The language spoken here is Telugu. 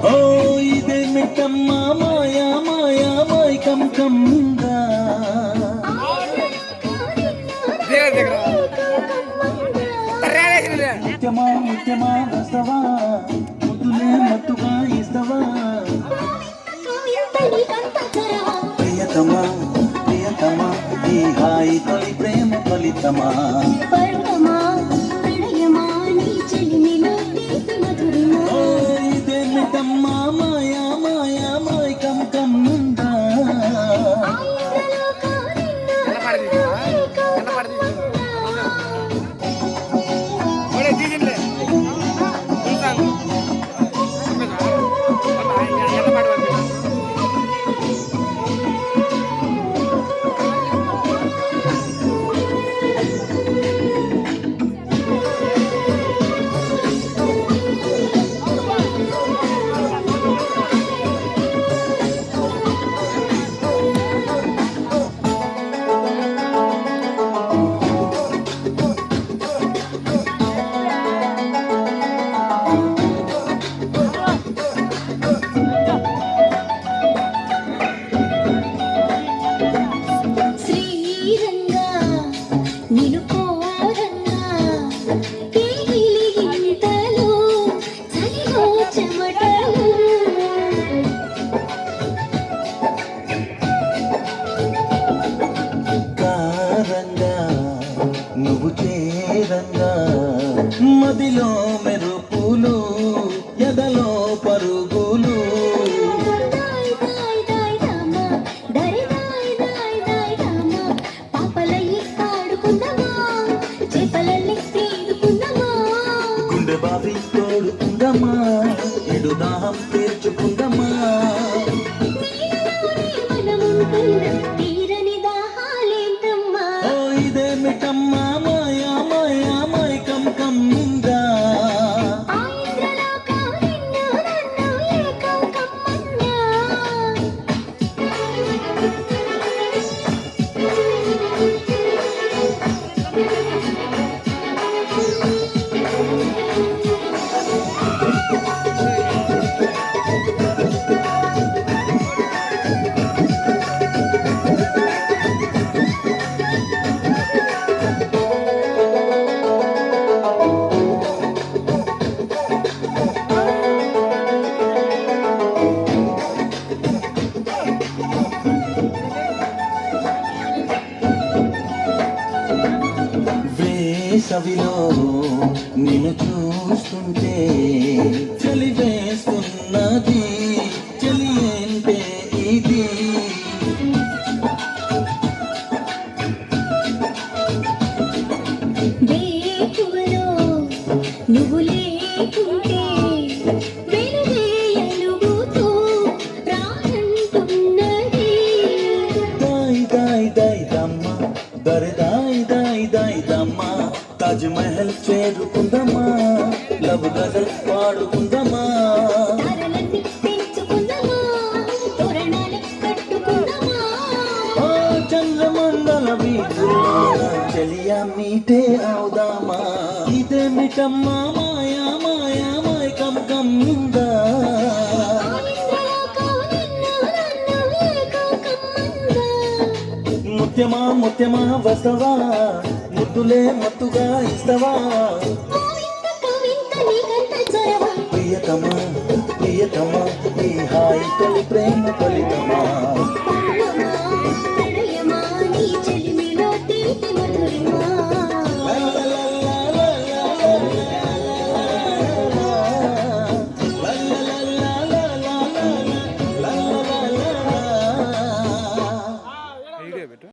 ఓ ఇదేమిటమ్మా మాయా మాయా మైకం కమ్ముందా ముత్యమా ముత్యమా వస్తవా ముద్దులే మత్తుగా ఇస్తవా ప్రియతమా ప్రియతమా ఈ హాయి తొలి ప్రేమ ఫలితమా ఇదేమిటమ్మా మాయా మాయా మైకం కమ్ముందా నువ్వు చేరంగా మదిలో మెరుపులు ఎదలో పరుగులు గుండె బావి తోడుకుందమ్మా ఎడు దాహం తీర్చుకుందమ్మా ఇదేమిటమ్మా మాయా మాయా మైకం కమ్ముందా వేసవిలో నిన్ను చూస్తుంటే చలి వేస్తున్నది చలి ఏంటే ఇది నువ్వు లేకుంటే తాజ్ మహల్ చేరుకుందమ్మా లవ్ గజల్ పాడుకుందమ్మా చంద్రమండల వీధుల్లో చలియా మీటే అవుదామా ఇదేమిటమ్మా మాయా మాయా మైకం కమ్ముందా ముత్యమా ముత్యమా వస్తవా ముద్దులే మత్తుగా ఇస్తవా ప్రియతమా ప్రియతమా ఈ హాయి తొలి ప్రేమ ఫలితం